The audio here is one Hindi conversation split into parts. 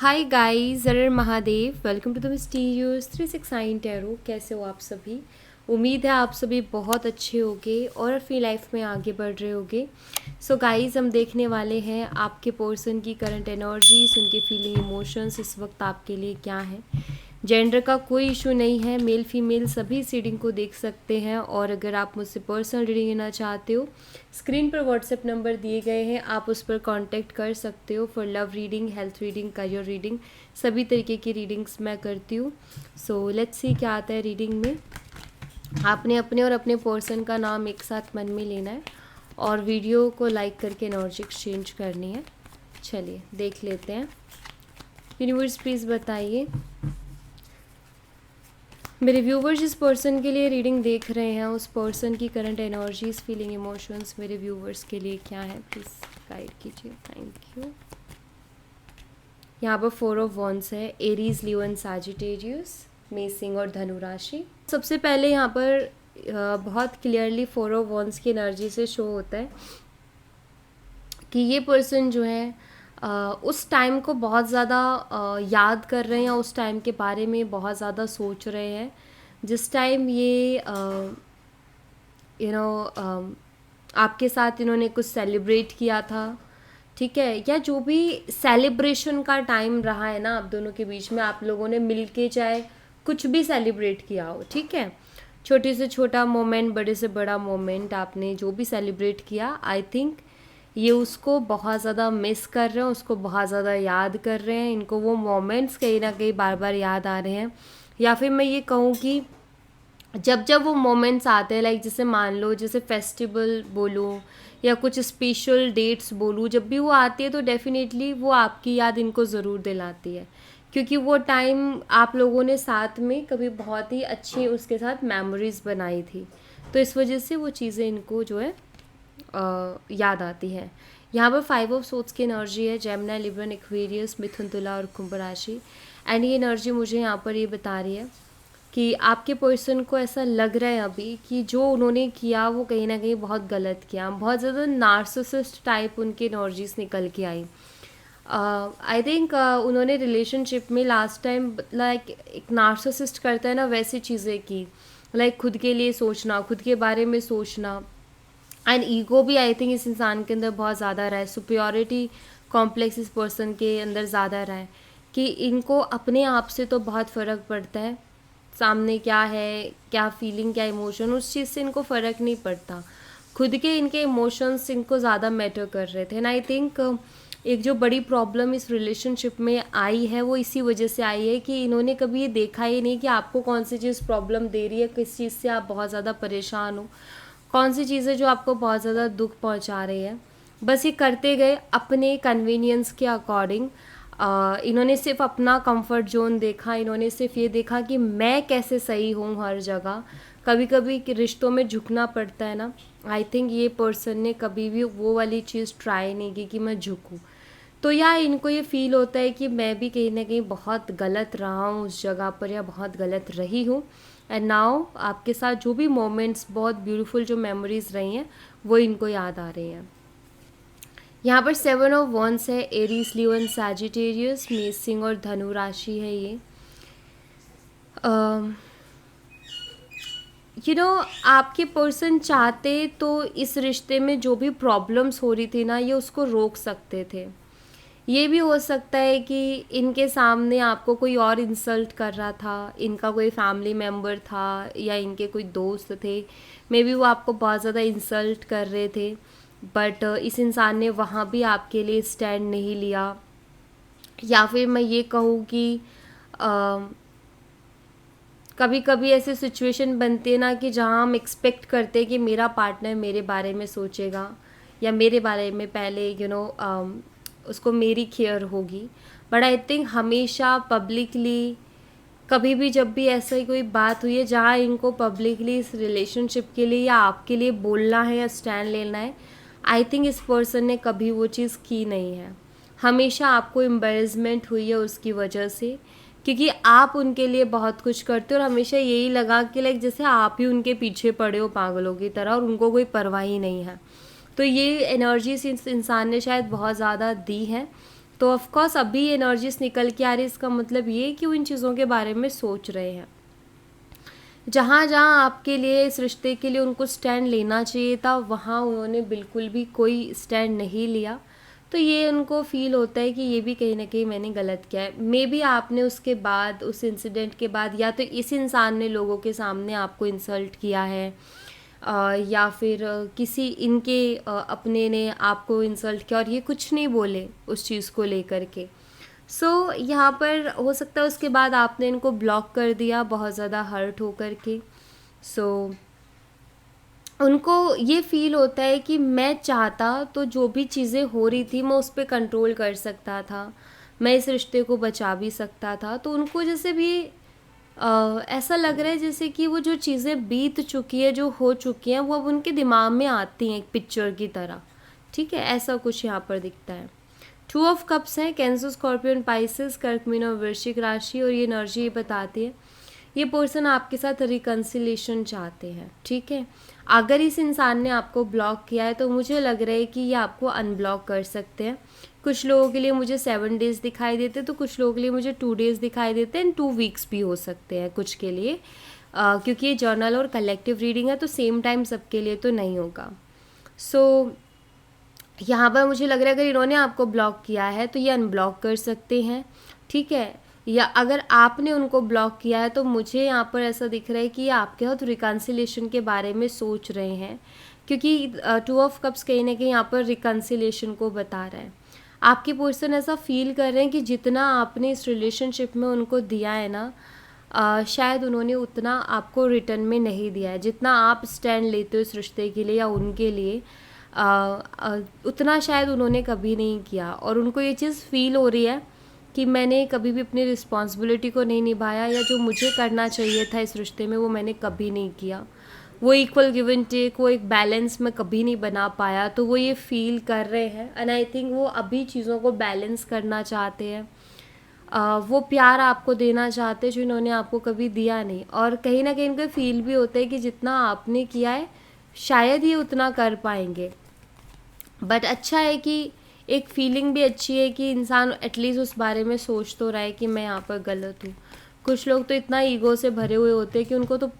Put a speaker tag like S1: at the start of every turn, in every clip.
S1: हाय गाइस, हर Mahadev. Welcome to the mysterious 369 tarot. कैसे हो आप सभी? उम्मीद है आप सभी बहुत अच्छे होगे और अपनी लाइफ में आगे बढ़ रहे होगे। सो गाइस, हम देखने वाले हैं आपके पर्सन की करंट एनर्जीज, उनके फीलिंग इमोशंस इस वक्त आपके लिए क्या है। जेंडर का कोई इशू नहीं है, मेल फीमेल सभी इस रीडिंग को देख सकते हैं। और अगर आप मुझसे पर्सनल रीडिंग लेना चाहते हो, स्क्रीन पर व्हाट्सएप नंबर दिए गए हैं, आप उस पर कांटेक्ट कर सकते हो for love reading, health reading, career reading, सभी तरीके की रीडिंग्स मैं करती हूँ। सो लेट्स सी क्या आता है रीडिंग में। आपने अपने और अपने पर्सन का नाम एक साथ मन में लेना है और वीडियो को लाइक करके एनर्जी एक्सचेंज करनी है। चलिए देख लेते हैं। यूनिवर्स प्लीज़ बताइए, मेरे व्यूवर्स जिस पर्सन के लिए रीडिंग देख रहे हैं उस पर्सन की करंट एनर्जीज, फीलिंग, इमोशंस मेरे व्यूवर्स के लिए क्या है, प्लीज़ गाइड कीजिए। Thank you. यहाँ पर 4 ऑफ वॉन्ड्स है, एरीज, लियो एंड सैजिटेरियस, मेष और धनु राशि। सबसे पहले यहाँ पर बहुत क्लियरली 4 ऑफ वॉन्ड्स की एनर्जी से शो होता है कि ये पर्सन जो है उस टाइम को बहुत ज़्यादा याद कर रहे हैं या उस टाइम के बारे में बहुत ज़्यादा सोच रहे हैं जिस टाइम ये आपके साथ इन्होंने कुछ सेलिब्रेट किया था, ठीक है, या जो भी सेलिब्रेशन का टाइम रहा है ना आप दोनों के बीच में, आप लोगों ने मिलके चाहे कुछ भी सेलिब्रेट किया हो, ठीक है, छोटे से छोटा मोमेंट, बड़े से बड़ा मोमेंट, आपने जो भी सेलिब्रेट किया, आई थिंक ये उसको बहुत ज़्यादा मिस कर रहे हैं, उसको बहुत ज़्यादा याद कर रहे हैं। इनको वो मोमेंट्स कहीं ना कहीं बार बार याद आ रहे हैं, या फिर मैं ये कहूँ कि जब जब वो मोमेंट्स आते हैं, लाइक जैसे मान लो जैसे फेस्टिवल बोलूँ या कुछ स्पेशल डेट्स बोलूँ, जब भी वो आती है तो डेफिनेटली वो आपकी याद इनको ज़रूर दिलाती है, क्योंकि वो टाइम आप लोगों ने साथ में कभी बहुत ही अच्छी उसके साथ मेमोरीज बनाई थी, तो इस वजह से वो चीज़ें इनको जो है याद आती है। यहाँ पर 5 ऑफ सोर्ड्स की एनर्जी है, जेमिनी, लिब्रा, एक्वेरियस, मिथुन, तुला और कुंभ राशि। एंड ये एनर्जी मुझे यहाँ पर ये बता रही है कि आपके पर्सन को ऐसा लग रहा है अभी कि जो उन्होंने किया वो कहीं ना कहीं बहुत गलत किया, बहुत ज़्यादा नार्सिसिस्ट टाइप उनकी एनर्जीज निकल के आई। आई थिंक उन्होंने रिलेशनशिप में लास्ट टाइम लाइक एक नार्सिसिस्ट करता है ना वैसी चीज़ें की, लाइक खुद के लिए सोचना, खुद के बारे में सोचना, एंड ईगो भी आई थिंक इस इंसान के अंदर बहुत ज़्यादा रहा है, सुपीरियरिटी कॉम्प्लेक्स इस पर्सन के अंदर ज़्यादा रहा है कि इनको अपने आप से तो बहुत फ़र्क पड़ता है, सामने क्या है, क्या फीलिंग, क्या इमोशन, उस चीज़ से इनको फ़र्क नहीं पड़ता, खुद के इनके इमोशंस इनको ज़्यादा मैटर कर रहे थे। एंड आई थिंक एक जो बड़ी प्रॉब्लम इस रिलेशनशिप में आई है वो इसी वजह से आई है कि इन्होंने कभी ये देखा ही नहीं कि आपको कौन सी चीज़ प्रॉब्लम दे रही है, किस चीज़ से आप बहुत ज़्यादा परेशान हो, कौन सी चीज़ें जो आपको बहुत ज़्यादा दुख पहुंचा रही है। बस ये करते गए अपने कन्वीनियंस के अकॉर्डिंग। इन्होंने सिर्फ अपना कंफर्ट जोन देखा, इन्होंने सिर्फ ये देखा कि मैं कैसे सही हूँ हर जगह। कभी कभी रिश्तों में झुकना पड़ता है ना, आई थिंक ये पर्सन ने कभी भी वो वाली चीज़ ट्राई नहीं की कि मैं झुकूँ। तो या इनको ये फील होता है कि मैं भी कहीं ना कहीं बहुत गलत रहा हूँ उस जगह पर, या बहुत गलत रही हूँ। एंड नाउ आपके साथ जो भी मोमेंट्स, बहुत ब्यूटीफुल जो मेमोरीज रही हैं वो इनको याद आ रही हैं। यहाँ पर 7 ऑफ वॉन्ड्स है, एरीज, लियो एंड सैजिटेरियस, मेष और धनु राशि है ये। आपके पर्सन चाहते तो इस रिश्ते में जो भी प्रॉब्लम्स हो रही थी ना, ये उसको रोक सकते थे। ये भी हो सकता है कि इनके सामने आपको कोई और इंसल्ट कर रहा था, इनका कोई फैमिली मेम्बर था या इनके कोई दोस्त थे, मे बी वो आपको बहुत ज़्यादा इंसल्ट कर रहे थे, बट इस इंसान ने वहाँ भी आपके लिए स्टैंड नहीं लिया। या फिर मैं ये कहूँ कि कभी कभी ऐसे सिचुएशन बनती है ना कि जहाँ हम एक्सपेक्ट करते हैं कि मेरा पार्टनर मेरे बारे में सोचेगा या मेरे बारे में पहले उसको मेरी केयर होगी, बट आई थिंक हमेशा पब्लिकली कभी भी जब भी ऐसा ही कोई बात हुई है जहाँ इनको पब्लिकली इस रिलेशनशिप के लिए या आपके लिए बोलना है या स्टैंड लेना है, आई थिंक इस पर्सन ने कभी वो चीज़ की नहीं है। हमेशा आपको एम्बेरसमेंट हुई है उसकी वजह से, क्योंकि आप उनके लिए बहुत कुछ करते हो और हमेशा यही लगा कि लाइक जैसे आप ही उनके पीछे पड़े हो पागलों की तरह और उनको कोई परवाह ही नहीं है। तो ये एनर्जी इस इंसान ने शायद बहुत ज़्यादा दी है तो ऑफ कोर्स अभी एनर्जीज निकल के आ रही है, इसका मतलब ये कि वो इन चीज़ों के बारे में सोच रहे हैं। जहाँ जहाँ आपके लिए, इस रिश्ते के लिए उनको स्टैंड लेना चाहिए था, वहाँ उन्होंने बिल्कुल भी कोई स्टैंड नहीं लिया। तो ये उनको फील होता है कि ये भी कहीं ना कहीं मैंने गलत किया है। मे बी आपने उसके बाद, उस इंसिडेंट के बाद, या तो इस इंसान ने लोगों के सामने आपको इंसल्ट किया है, या फिर किसी इनके अपने ने आपको इंसल्ट किया और ये कुछ नहीं बोले उस चीज़ को लेकर के। सो यहाँ पर हो सकता है उसके बाद आपने इनको ब्लॉक कर दिया बहुत ज़्यादा हर्ट होकर के। सो उनको ये फील होता है कि मैं चाहता तो जो भी चीज़ें हो रही थी मैं उस पर कंट्रोल कर सकता था, मैं इस रिश्ते को बचा भी सकता था। तो उनको जैसे भी ऐसा लग रहा है जैसे कि वो जो चीज़ें बीत चुकी है, जो हो चुकी हैं, वो अब उनके दिमाग में आती हैं एक पिक्चर की तरह। ठीक है, ऐसा कुछ यहाँ पर दिखता है। 2 ऑफ कप्स हैं, कैंसर, स्कॉर्पियन, पाइसेस, कर्क, मीन और वृश्चिक राशि। और ये एनर्जी ये बताती है ये पर्सन आपके साथ रिकन्सिलेशन चाहते हैं। ठीक है, अगर इस इंसान ने आपको ब्लॉक किया है तो मुझे लग रहा है कि ये आपको अनब्लॉक कर सकते हैं। कुछ लोगों के लिए मुझे 7 डेज़ दिखाई देते, तो कुछ लोगों के लिए मुझे 2 डेज़ दिखाई देते हैं, 2 वीक्स भी हो सकते हैं कुछ के लिए, क्योंकि ये जर्नल और कलेक्टिव रीडिंग है तो सेम टाइम सबके लिए तो नहीं होगा। सो यहाँ पर मुझे लग रहा है अगर इन्होंने आपको ब्लॉक किया है तो ये अनब्लॉक कर सकते हैं। ठीक है, या अगर आपने उनको ब्लॉक किया है तो मुझे यहाँ पर ऐसा दिख रहा है कि ये आपके साथ रिकन्सिलेशन के बारे में सोच रहे हैं, क्योंकि 2 ऑफ कप्स कहीं ना कहीं यहाँ पर रिकन्सिलेशन को बता रहा है। आपके पर्सन ऐसा फील कर रहे हैं कि जितना आपने इस रिलेशनशिप में उनको दिया है ना, शायद उन्होंने उतना आपको रिटर्न में नहीं दिया है। जितना आप स्टैंड लेते हो इस रिश्ते के लिए या उनके लिए, उतना शायद उन्होंने कभी नहीं किया। और उनको ये चीज़ फील हो रही है कि मैंने कभी भी अपनी रिस्पॉन्सिबिलिटी को नहीं निभाया, या जो मुझे करना चाहिए था इस रिश्ते में वो मैंने कभी नहीं किया। वो इक्वल गिव एंड टेक, वो एक बैलेंस मैं कभी नहीं बना पाया। तो वो ये फील कर रहे हैं एंड आई थिंक वो अभी चीज़ों को बैलेंस करना चाहते हैं। वो प्यार आपको देना चाहते हैं जो इन्होंने आपको कभी दिया नहीं। और कहीं ना कहीं इनको फील भी होता है कि जितना आपने किया है शायद ये उतना कर पाएंगे। बट अच्छा है कि एक फीलिंग भी अच्छी है कि इंसान एटलीस्ट उस बारे में सोच तो रहा है कि मैं यहाँ पर गलत हूँ। कुछ लोग तो इतना ईगो से भरे हुए होते हैं कि उनको तो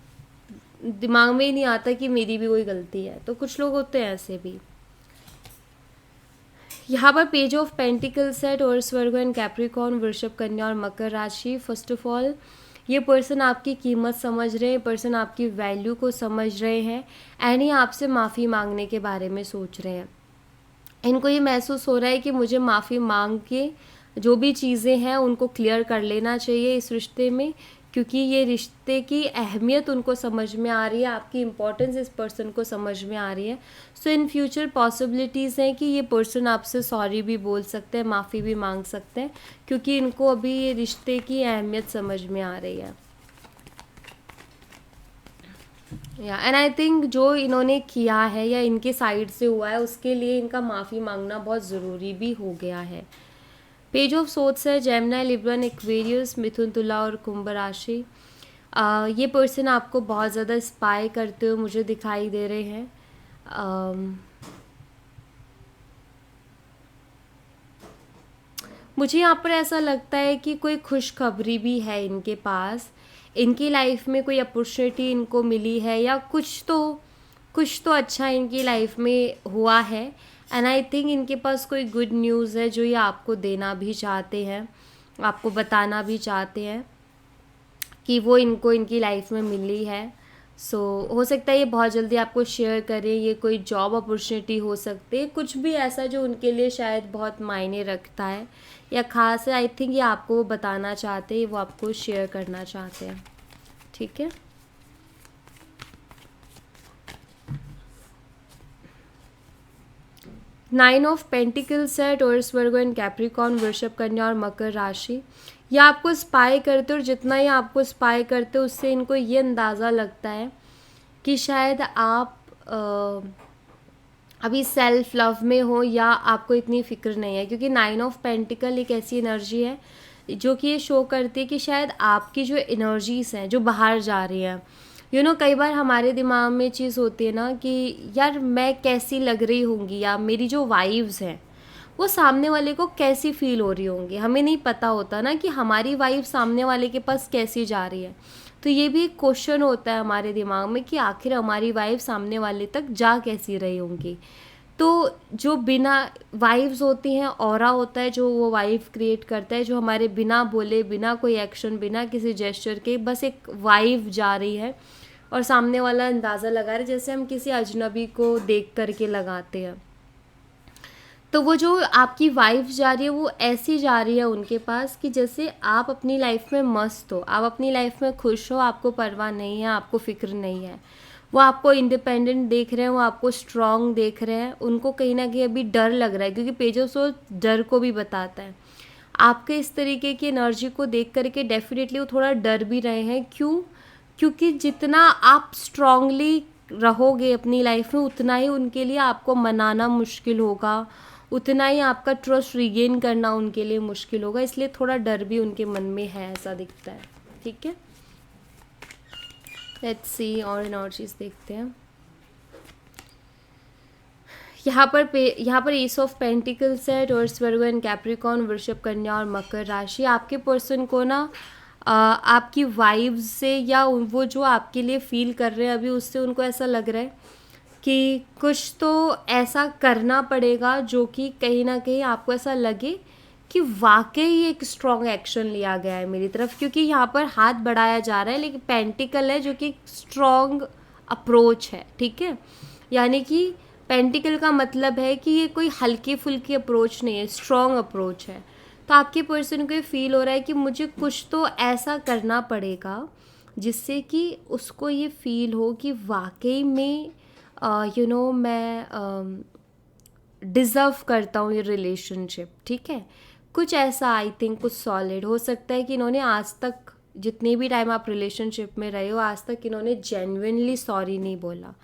S1: दिमाग में ही नहीं आता कि मेरी भी कोई गलती है। तो कुछ लोग होते हैं ऐसे भी। यहाँ पर पेज ऑफ पेंटिकल्स है, टॉरस, वर्गो एंड कैप्रिकॉर्न, वृषभ, कन्या और मकर राशि। फर्स्ट ऑफ ऑल ये पर्सन आपकी कीमत समझ रहे हैं, पर्सन आपकी वैल्यू को समझ रहे हैं एंड ये आपसे माफ़ी मांगने के बारे में सोच रहे हैं। इनको ये महसूस हो रहा है कि मुझे माफ़ी मांग के जो भी चीज़ें हैं उनको क्लियर कर लेना चाहिए इस रिश्ते में, क्योंकि ये रिश्ते की अहमियत उनको समझ में आ रही है, आपकी इम्पोर्टेंस इस पर्सन को समझ में आ रही है। सो इन फ्यूचर पॉसिबिलिटीज़ हैं कि ये पर्सन आपसे सॉरी भी बोल सकते हैं, माफ़ी भी मांग सकते हैं, क्योंकि इनको अभी ये रिश्ते की अहमियत समझ में आ रही है। एंड आई थिंक जो इन्होंने किया है या इनके साइड से हुआ है उसके लिए इनका माफ़ी मांगना बहुत ज़रूरी भी हो गया है। पेज ऑफ सोर्ड्स है, जेमिनी, लिब्रा, एक्वेरियस, मिथुन, तुला और कुंभ राशि। ये पर्सन आपको बहुत ज़्यादा स्पाई करते हुए मुझे दिखाई दे रहे हैं। मुझे यहाँ पर ऐसा लगता है कि कोई खुशखबरी भी है इनके पास, इनकी लाइफ में कोई अपॉर्चुनिटी इनको मिली है, या कुछ तो अच्छा इनकी लाइफ में हुआ है एंड आई थिंक इनके पास कोई गुड न्यूज़ है जो ये आपको देना भी चाहते हैं, आपको बताना भी चाहते हैं कि वो इनको इनकी लाइफ में मिली है। सो हो सकता है ये बहुत जल्दी आपको शेयर करें। ये कोई जॉब अपॉर्चुनिटी हो सकती है, कुछ भी ऐसा जो उनके लिए शायद बहुत मायने रखता है या ख़ास है। आई थिंक ये आपको वो बताना चाहते हैं, वो आपको शेयर करना चाहते हैं। ठीक है, नाइन ऑफ पेंटिकल्स है, टॉरस, वर्गो एंड कैप्रिकॉर्न, वृषभ, कन्या और मकर राशि। ये आपको स्पाई करते और जितना ये आपको स्पाई करते उससे इनको ये अंदाज़ा लगता है कि शायद आप अभी सेल्फ लव में हो या आपको इतनी फिक्र नहीं है, क्योंकि 9 ऑफ पेंटिकल एक ऐसी एनर्जी है जो कि ये शो करती है कि शायद आपकी जो एनर्जीज़ हैं जो बाहर जा रही हैं, कई बार हमारे दिमाग में चीज़ होती है ना कि यार मैं कैसी लग रही होंगी, या मेरी जो वाइब्स हैं वो सामने वाले को कैसी फील हो रही होंगी, हमें नहीं पता होता ना कि हमारी वाइब सामने वाले के पास कैसी जा रही है। तो ये भी एक क्वेश्चन होता है हमारे दिमाग में कि आखिर हमारी वाइब सामने वाले तक जा कैसी रही होंगी। तो जो बिना वाइब्स होती हैं, ऑरा होता है जो वो वाइब क्रिएट करता है, जो हमारे बिना बोले, बिना कोई एक्शन, बिना किसी जेस्चर के बस एक वाइब जा रही है और सामने वाला अंदाज़ा लगा रहा है, जैसे हम किसी अजनबी को देख करके लगाते हैं। तो वो जो आपकी वाइफ जा रही है वो ऐसी जा रही है उनके पास कि जैसे आप अपनी लाइफ में मस्त हो, आप अपनी लाइफ में खुश हो, आपको परवाह नहीं है, आपको फ़िक्र नहीं है। वो आपको इंडिपेंडेंट देख रहे हैं, वो आपको स्ट्रांग देख रहे हैं। उनको कहीं ना कहीं अभी डर लग रहा है, क्योंकि पेज ऑफ सोल डर को भी बताता है। आपके इस तरीके की एनर्जी को देख करके डेफिनेटली वो थोड़ा डर भी रहे हैं। क्यों? क्योंकि जितना आप स्ट्रांगली रहोगे अपनी लाइफ में, उतना ही उनके लिए आपको मनाना मुश्किल होगा, उतना ही आपका ट्रस्ट रिगेन करना उनके लिए मुश्किल होगा। इसलिए थोड़ा डर भी उनके मन में है, ऐसा दिखता है। ठीक है, लेट्स सी और एनर्जीज देखते हैं। यहाँ पर एस ऑफ पेंटिकल्स है, टॉरस, वर्गो एंड कैप्रिकॉर्न, वृषभ, कन्या और मकर राशि। आपके पर्सन को ना आपकी वाइब्स से या वो जो आपके लिए फील कर रहे हैं अभी, उससे उनको ऐसा लग रहा है कि कुछ तो ऐसा करना पड़ेगा जो कि कहीं ना कहीं आपको ऐसा लगे कि वाकई एक स्ट्रॉन्ग एक्शन लिया गया है मेरी तरफ। क्योंकि यहाँ पर हाथ बढ़ाया जा रहा है, लेकिन पेंटिकल है जो कि स्ट्रॉन्ग अप्रोच है। ठीक है, यानी कि पेंटिकल का मतलब है कि ये कोई हल्की फुल्की अप्रोच नहीं है, स्ट्रॉन्ग अप्रोच है। तो आपके पर्सन को ये फील हो रहा है कि मुझे कुछ तो ऐसा करना पड़ेगा जिससे कि उसको ये फील हो कि वाकई में मैं डिज़र्व करता हूँ ये रिलेशनशिप। ठीक है, कुछ ऐसा आई थिंक कुछ सॉलिड हो सकता है कि इन्होंने आज तक जितने भी टाइम आप रिलेशनशिप में रहे हो, आज तक इन्होंने जेन्युइनली सॉरी नहीं बोला।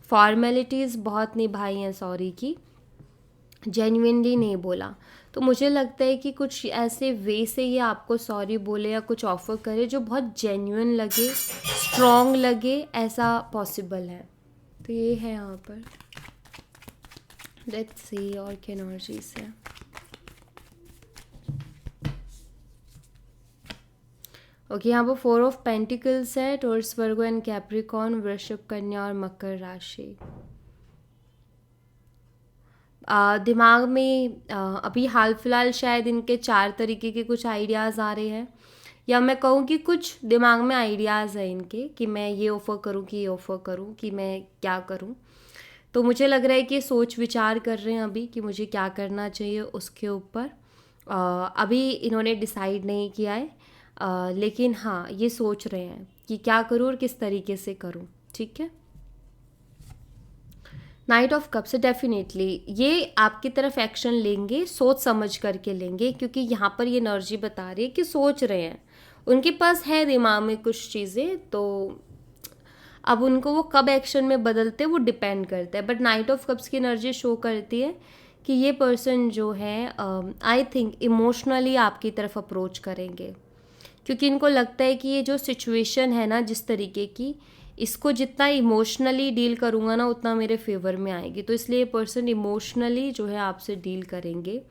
S1: फॉर्मेलिटीज़ बहुत निभाई हैं सॉरी की, जेन्युइनली नहीं बोला। तो मुझे लगता है कि कुछ ऐसे वे से ये आपको सॉरी बोले या कुछ ऑफ़र करे जो बहुत जेन्युइन लगे, स्ट्रॉन्ग लगे, ऐसा पॉसिबल है। तो ये है यहाँ पर। लेट्स सी और क्या एनर्जीज है। ओके, यहाँ पर 4 ऑफ पेंटिकल्स है, टॉरस, वर्गो एंड कैप्रिकॉर्न, वृषभ, कन्या और मकर राशि। दिमाग में अभी हाल फिलहाल शायद इनके 4 तरीके के कुछ आइडियाज़ आ रहे हैं, या मैं कहूँ कि कुछ दिमाग में आइडियाज़ हैं इनके कि मैं ये ऑफ़र करूँ कि ये ऑफ़र करूँ, कि मैं क्या करूँ। तो मुझे लग रहा है कि सोच विचार कर रहे हैं अभी कि मुझे क्या करना चाहिए उसके ऊपर। अभी इन्होंने डिसाइड नहीं किया है, लेकिन हाँ ये सोच रहे हैं कि क्या करूँ और किस तरीके से करूँ। ठीक है, नाइट ऑफ कप्स से डेफिनेटली ये आपकी तरफ एक्शन लेंगे, सोच समझ करके लेंगे, क्योंकि यहाँ पर ये एनर्जी बता रही है कि सोच रहे हैं, उनके पास है दिमाग में कुछ चीज़ें। तो अब उनको वो कब एक्शन में बदलते हैं वो डिपेंड करता है। बट नाइट ऑफ कप्स की एनर्जी शो करती है कि ये पर्सन जो है आई थिंक इमोशनली आपकी तरफ अप्रोच करेंगे, क्योंकि इनको लगता है कि ये जो सिचुएशन है ना जिस तरीके की, इसको जितना इमोशनली डील करूँगा ना उतना मेरे फेवर में आएगी। तो इसलिए ये पर्सन इमोशनली जो है आपसे डील करेंगे।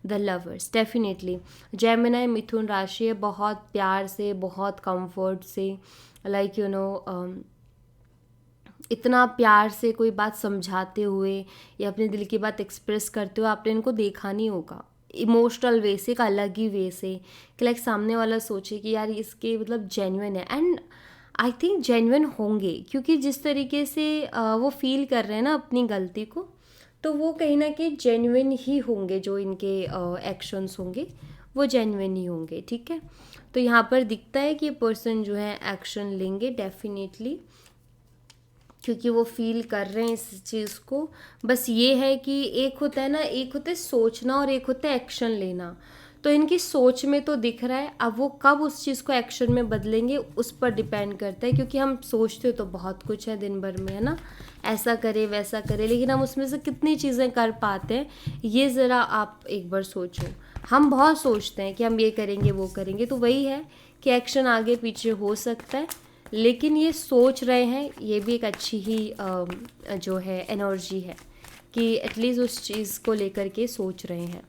S1: द लवर्स डेफिनेटली जेमिनी मिथुन राशि है, बहुत प्यार से, बहुत कंफर्ट से, लाइक इतना प्यार से कोई बात समझाते हुए या अपने दिल की बात एक्सप्रेस करते हुए आपने इनको देखा नहीं होगा। इमोशनल वे से, एक अलग ही वे से, कि लाइक सामने वाला सोचे कि यार इसके मतलब जेन्युइन है। एंड आई थिंक जेन्युइन होंगे, क्योंकि जिस तरीके से वो फील कर रहे हैं ना अपनी गलती को, तो वो कहीं ना कहीं जेन्युइन ही होंगे। जो इनके एक्शंस होंगे वो जेन्युइन ही होंगे। ठीक है, तो यहाँ पर दिखता है कि पर्सन जो है एक्शन लेंगे डेफिनेटली, क्योंकि वो फील कर रहे हैं इस चीज़ को। बस ये है कि एक होता है ना, एक होता है सोचना और एक होता है एक्शन लेना। तो इनकी सोच में तो दिख रहा है, अब वो कब उस चीज़ को एक्शन में बदलेंगे उस पर डिपेंड करता है। क्योंकि हम सोचते तो बहुत कुछ है दिन भर में, है ना, ऐसा करे वैसा करे, लेकिन हम उसमें से कितनी चीज़ें कर पाते हैं ये ज़रा आप एक बार सोचो। हम बहुत सोचते हैं कि हम ये करेंगे वो करेंगे, तो वही है कि एक्शन आगे पीछे हो सकता है, लेकिन ये सोच रहे हैं, ये भी एक अच्छी ही जो है एनर्जी है कि एटलीस्ट उस चीज़ को लेकर के सोच रहे हैं,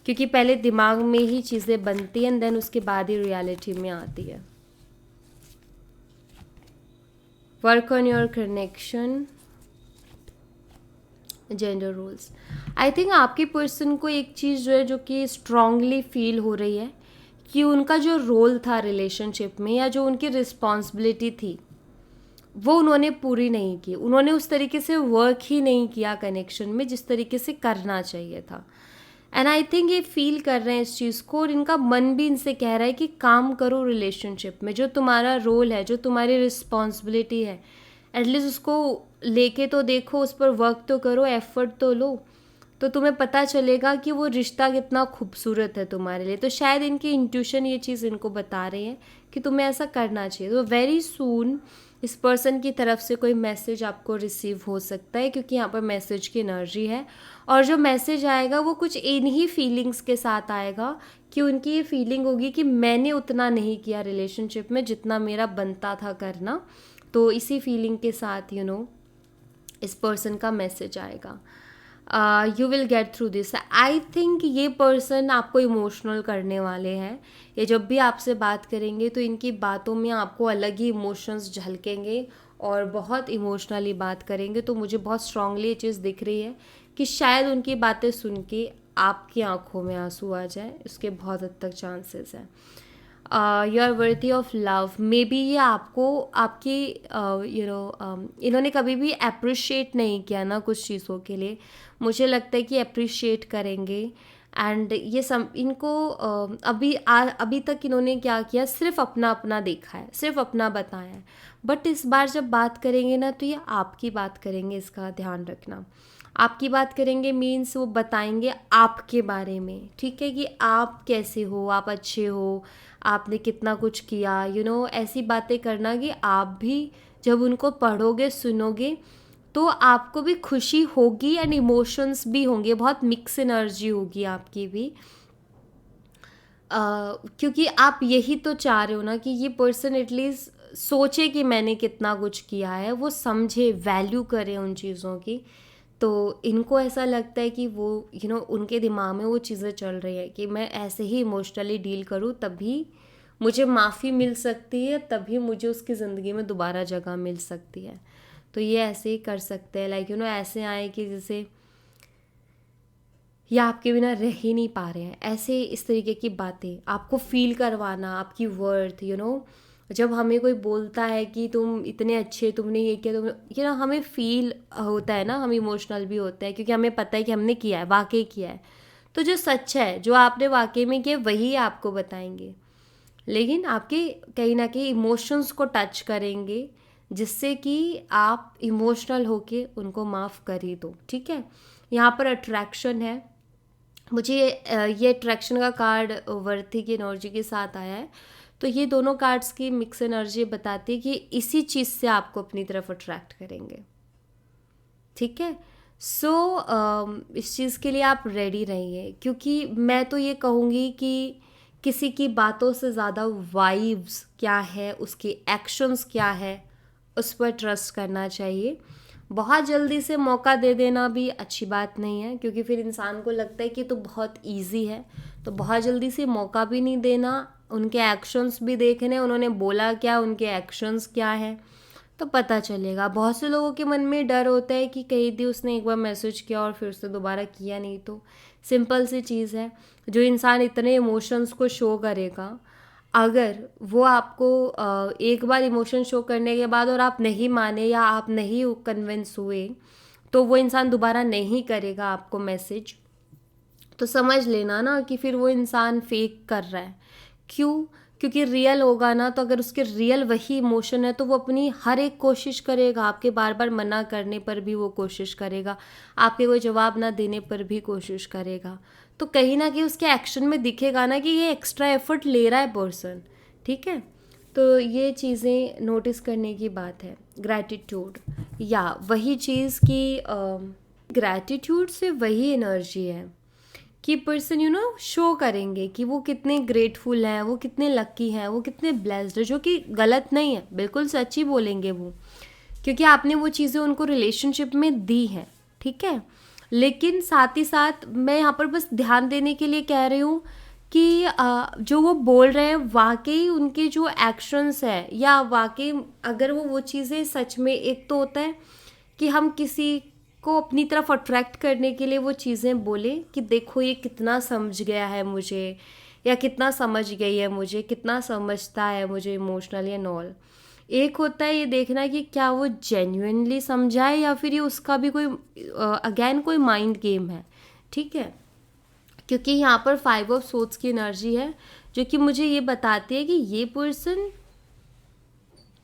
S1: क्योंकि पहले दिमाग में ही चीज़ें बनती हैं एंड देन उसके बाद ही रियलिटी में आती है। Work on your connection, gender roles. I think आपके पर्सन को एक चीज़ जो है जो कि स्ट्रांगली फील हो रही है कि उनका जो रोल था रिलेशनशिप में या जो उनकी रिस्पॉन्सिबिलिटी थी वो उन्होंने पूरी नहीं की। उन्होंने उस तरीके से वर्क ही नहीं किया कनेक्शन में जिस तरीके से करना चाहिए था। एंड आई थिंक ये फील कर रहे हैं इस चीज़ को, और इनका मन भी इनसे कह रहा है कि काम करो रिलेशनशिप में, जो तुम्हारा रोल है, जो तुम्हारी रिस्पॉन्सिबिलिटी है, एटलीस्ट उसको लेके तो देखो, उस पर वर्क तो करो, एफर्ट तो लो, तो तुम्हें पता चलेगा कि वो रिश्ता कितना खूबसूरत है तुम्हारे लिए। तो शायद इनकी इंट्यूशन ये चीज़ इनको बता रही है कि तुम्हें ऐसा करना चाहिए। तो वेरी सून इस पर्सन की तरफ से कोई मैसेज आपको रिसीव हो सकता है, क्योंकि यहाँ पर मैसेज की एनर्जी है, और जो मैसेज आएगा वो कुछ इन्हीं फीलिंग्स के साथ आएगा कि उनकी ये फीलिंग होगी कि मैंने उतना नहीं किया रिलेशनशिप में जितना मेरा बनता था करना। तो इसी फीलिंग के साथ इस पर्सन का मैसेज आएगा। You will get through this. I think ये पर्सन आपको इमोशनल करने वाले हैं। ये जब भी आपसे बात करेंगे तो इनकी बातों में आपको अलग ही इमोशंस झलकेंगे और बहुत इमोशनली बात करेंगे। तो मुझे बहुत स्ट्रांगली ये चीज़ दिख रही है कि शायद उनकी बातें सुन के आपकी आंखों में आंसू आ जाए, इसके बहुत हद तक चांसेस हैं। You are worthy of love, maybe ये आपको आपकी इन्होंने कभी भी अप्रिशिएट नहीं किया ना कुछ चीज़ों के लिए। मुझे लगता है कि अप्रिशिएट करेंगे। एंड ये इनको अभी तक इन्होंने क्या किया, सिर्फ अपना अपना देखा है, सिर्फ अपना बताया है। बट इस बार जब बात करेंगे ना तो ये आपकी बात करेंगे, इसका ध्यान रखना। आपकी बात करेंगे मीन्स वो बताएंगे आपके बारे में, ठीक है, कि आप कैसे हो, आप अच्छे हो, आपने कितना कुछ किया, ऐसी बातें करना कि आप भी जब उनको पढ़ोगे सुनोगे तो आपको भी खुशी होगी एंड इमोशंस भी होंगे, बहुत मिक्स एनर्जी होगी आपकी भी। क्योंकि आप यही तो चाह रहे हो ना कि ये पर्सन एटलीस्ट सोचे कि मैंने कितना कुछ किया है, वो समझे, वैल्यू करे उन चीज़ों की। तो इनको ऐसा लगता है कि वो उनके दिमाग में वो चीज़ें चल रही है कि मैं ऐसे ही इमोशनली डील करूँ तभी मुझे माफ़ी मिल सकती है, तभी मुझे उसकी ज़िंदगी में दोबारा जगह मिल सकती है। तो ये ऐसे ही कर सकते हैं, लाइक ऐसे आए कि जैसे या आपके बिना रह ही नहीं पा रहे हैं, ऐसे इस तरीके की बातें आपको फील करवाना, आपकी वर्थ। जब हमें कोई बोलता है कि तुम इतने अच्छे, तुमने ये किया, तुम हमें फील होता है ना, हम इमोशनल भी होते हैं क्योंकि हमें पता है कि हमने किया है, वाकई किया है। तो जो सच है, जो आपने वाकई में किया, वही आपको बताएंगे, लेकिन आपके कहीं ना कहीं इमोशंस को टच करेंगे जिससे कि आप इमोशनल होके उनको माफ़ कर ही दो, ठीक है। यहाँ पर अट्रैक्शन है, मुझे ये अट्रैक्शन का कार्ड वर्थी की एनर्जी के साथ आया है। तो ये दोनों कार्ड्स की मिक्स एनर्जी बताती है कि इसी चीज़ से आपको अपनी तरफ अट्रैक्ट करेंगे, ठीक है। सो इस चीज़ के लिए आप रेडी रहिए, क्योंकि मैं तो ये कहूँगी कि किसी की बातों से ज़्यादा वाइब्स क्या है, उसके एक्शंस क्या है, उस पर ट्रस्ट करना चाहिए। बहुत जल्दी से मौका दे देना भी अच्छी बात नहीं है, क्योंकि फिर इंसान को लगता है कि तो बहुत इजी है, तो बहुत जल्दी से मौका भी नहीं देना। उनके एक्शंस भी देखने, उन्होंने बोला क्या, उनके एक्शंस क्या हैं, तो पता चलेगा। बहुत से लोगों के मन में डर होता है कि कहीं दी उसने एक बार मैसेज किया और फिर उसने दोबारा किया नहीं। तो सिंपल सी चीज़ है, जो इंसान इतने इमोशंस को शो करेगा, अगर वो आपको एक बार इमोशन शो करने के बाद और आप नहीं माने या आप नहीं कन्विंस हुए, तो वो इंसान दोबारा नहीं करेगा आपको मैसेज। तो समझ लेना ना कि फिर वो इंसान फेक कर रहा है। क्यों? क्योंकि रियल होगा ना, तो अगर उसके रियल वही इमोशन है तो वो अपनी हर एक कोशिश करेगा, आपके बार बार मना करने पर भी वो कोशिश करेगा, आपके कोई जवाब ना देने पर भी कोशिश करेगा। तो कहीं ना कहीं उसके एक्शन में दिखेगा ना कि ये एक्स्ट्रा एफर्ट ले रहा है पर्सन, ठीक है। तो ये चीज़ें नोटिस करने की बात है। ग्रैटिट्यूड, या वही चीज़ कि ग्रैटिट्यूड से वही एनर्जी है कि पर्सन शो करेंगे कि वो कितने ग्रेटफुल हैं, वो कितने लकी हैं, वो कितने ब्लेस्ड है, जो कि गलत नहीं है, बिल्कुल सच ही बोलेंगे वो, क्योंकि आपने वो चीज़ें उनको रिलेशनशिप में दी हैं। ठीक है। लेकिन साथ ही साथ मैं यहाँ पर बस ध्यान देने के लिए कह रही हूँ कि जो वो बोल रहे हैं वाकई उनके जो एक्शंस है, या वाकई अगर वो चीज़ें सच में, एक तो होता है कि हम किसी को अपनी तरफ अट्रैक्ट करने के लिए वो चीज़ें बोले कि देखो ये कितना समझ गया है मुझे, या कितना समझ गई है मुझे, कितना समझता है मुझे इमोशनली एंड ऑल। एक होता है ये देखना कि क्या वो जेन्युइनली समझा है, या फिर ये उसका भी कोई अगेन कोई माइंड गेम है, ठीक है। क्योंकि यहाँ पर 5 ऑफ सोर्ड्स की एनर्जी है जो कि मुझे ये बताती है कि ये पर्सन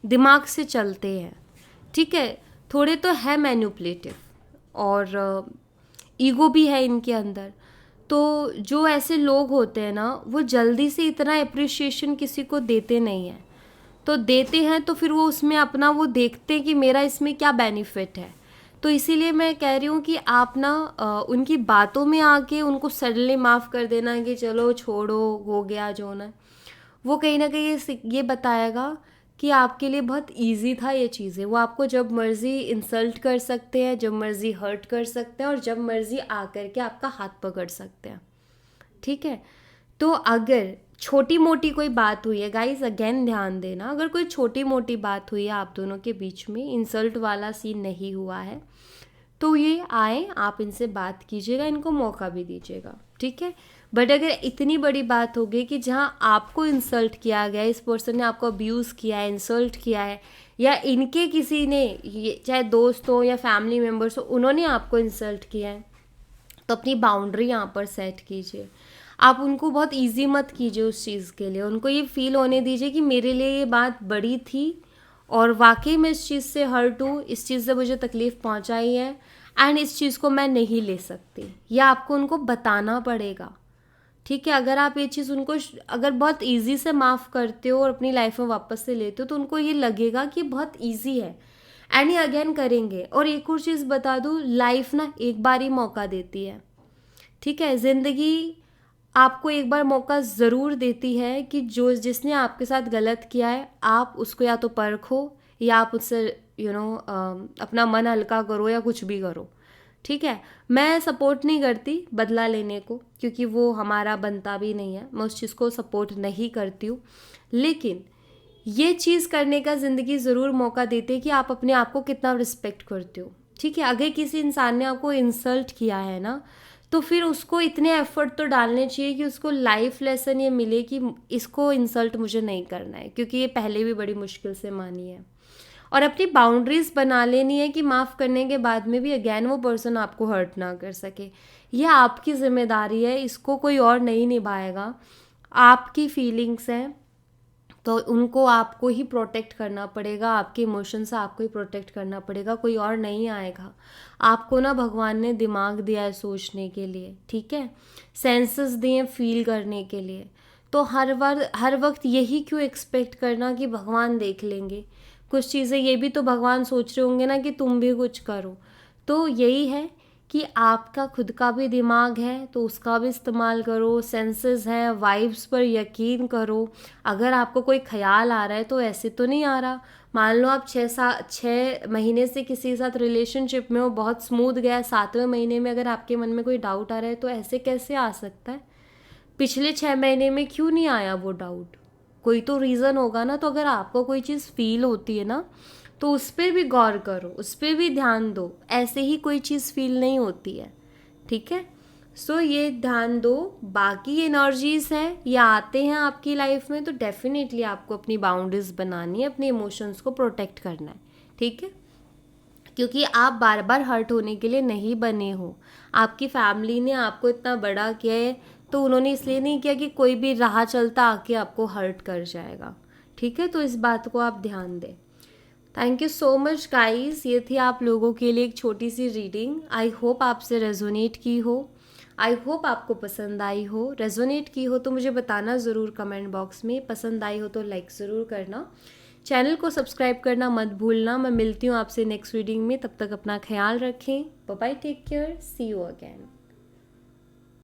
S1: दिमाग से चलते हैं, ठीक है। थोड़े तो है मैनिपुलेटिव, और ईगो भी है इनके अंदर। तो जो ऐसे लोग होते हैं ना, वो जल्दी से इतना अप्रिशिएशन किसी को देते नहीं हैं। तो देते हैं तो फिर वो उसमें अपना वो देखते हैं कि मेरा इसमें क्या बेनिफिट है। तो इसीलिए मैं कह रही हूँ कि आप ना उनकी बातों में आके उनको सडनली माफ़ कर देना कि चलो छोड़ो, हो गया जो ना, वो कहीं ना कहीं ये बताएगा कि आपके लिए बहुत इजी था ये चीज़ें। वो आपको जब मर्ज़ी इंसल्ट कर सकते हैं, जब मर्ज़ी हर्ट कर सकते हैं, और जब मर्ज़ी आकर के आपका हाथ पकड़ सकते हैं, ठीक है। तो अगर छोटी मोटी कोई बात हुई है गाइस, अगेन ध्यान देना, अगर कोई छोटी मोटी बात हुई है आप दोनों के बीच में, इंसल्ट वाला सीन नहीं हुआ है, तो ये आए, आप इनसे बात कीजिएगा, इनको मौका भी दीजिएगा, ठीक है। बट अगर इतनी बड़ी बात हो गई कि जहाँ आपको इंसल्ट किया गया, इस पर्सन ने आपको अब्यूज़ किया है, इंसल्ट किया है, या इनके किसी ने, ये चाहे दोस्त हो या फैमिली मेम्बर्स हो, उन्होंने आपको इंसल्ट किया है, तो अपनी बाउंड्री यहाँ पर सेट कीजिए। आप उनको बहुत इजी मत कीजिए उस चीज़ के लिए। उनको ये फील होने दीजिए कि मेरे लिए ये बात बड़ी थी और वाकई मैं इस चीज़ से हर्ट हूँ, इस चीज़ से मुझे तकलीफ़ पहुँचाई है, एंड इस चीज़ को मैं नहीं ले सकती। या आपको उनको बताना पड़ेगा, ठीक है। अगर आप ये चीज़ उनको अगर बहुत इजी से माफ़ करते हो और अपनी लाइफ में वापस से लेते हो, तो उनको ये लगेगा कि बहुत इजी है, एंड ये अगेन करेंगे। और एक और चीज़ बता दूँ, लाइफ ना एक बार ही मौका देती है, ठीक है। ज़िंदगी आपको एक बार मौका ज़रूर देती है कि जिसने आपके साथ गलत किया है, आप उसको या तो परखो, या आप उससे अपना मन हल्का करो, या कुछ भी करो, ठीक है। मैं सपोर्ट नहीं करती बदला लेने को, क्योंकि वो हमारा बनता भी नहीं है, मैं उस चीज़ को सपोर्ट नहीं करती हूँ। लेकिन ये चीज़ करने का ज़िंदगी ज़रूर मौका देती है कि आप अपने आप को कितना रिस्पेक्ट करते हो, ठीक है। अगर किसी इंसान ने आपको इंसल्ट किया है ना, तो फिर उसको इतने एफर्ट तो डालने चाहिए कि उसको लाइफ लेसन ये मिले कि इसको इंसल्ट मुझे नहीं करना है, क्योंकि ये पहले भी बड़ी मुश्किल से मानी है। और अपनी बाउंड्रीज बना लेनी है कि माफ़ करने के बाद में भी अगैन वो पर्सन आपको हर्ट ना कर सके। यह आपकी जिम्मेदारी है, इसको कोई और नहीं निभाएगा। आपकी फीलिंग्स हैं तो उनको आपको ही प्रोटेक्ट करना पड़ेगा, आपके इमोशन से आपको ही प्रोटेक्ट करना पड़ेगा, कोई और नहीं आएगा। आपको ना भगवान ने दिमाग दिया है सोचने के लिए, ठीक है, सेंसेस दिए फील करने के लिए। तो हर वक्त यही क्यों एक्सपेक्ट करना कि भगवान देख लेंगे। कुछ चीज़ें ये भी तो भगवान सोच रहे होंगे ना कि तुम भी कुछ करो। तो यही है कि आपका खुद का भी दिमाग है तो उसका भी इस्तेमाल करो, सेंसेस हैं, वाइब्स पर यकीन करो। अगर आपको कोई ख्याल आ रहा है तो ऐसे तो नहीं आ रहा। मान लो आप 6 महीने से किसी के साथ रिलेशनशिप में हो, बहुत स्मूथ गया, 7वें महीने में अगर आपके मन में कोई डाउट आ रहा है तो ऐसे कैसे आ सकता है? पिछले 6 महीने में क्यों नहीं आया वो डाउट? कोई तो रीज़न होगा ना। तो अगर आपको कोई चीज़ फील होती है ना, तो उस पर भी गौर करो, उस पर भी ध्यान दो। ऐसे ही कोई चीज़ फील नहीं होती है, ठीक है। सो ये ध्यान दो। बाकी एनर्जीज हैं, ये आते हैं आपकी लाइफ में, तो डेफिनेटली आपको अपनी बाउंड्रीज बनानी है, अपने इमोशंस को प्रोटेक्ट करना है, ठीक है। क्योंकि आप बार बार हर्ट होने के लिए नहीं बने हो। आपकी फैमिली ने आपको इतना बड़ा किया है, तो उन्होंने इसलिए नहीं किया कि कोई भी राह चलता आके आपको हर्ट कर जाएगा, ठीक है। तो इस बात को आप ध्यान दें। Thank you so much guys, ये थी आप लोगों के लिए एक छोटी सी रीडिंग। आई होप आपसे रेजोनेट की हो, आई होप आपको पसंद आई हो। रेजोनेट की हो तो मुझे बताना ज़रूर कमेंट बॉक्स में, पसंद आई हो तो लाइक ज़रूर करना, चैनल को सब्सक्राइब करना मत भूलना। मैं मिलती हूँ आपसे नेक्स्ट रीडिंग में, तब तक अपना ख्याल रखें। Bye bye, take care, see you again.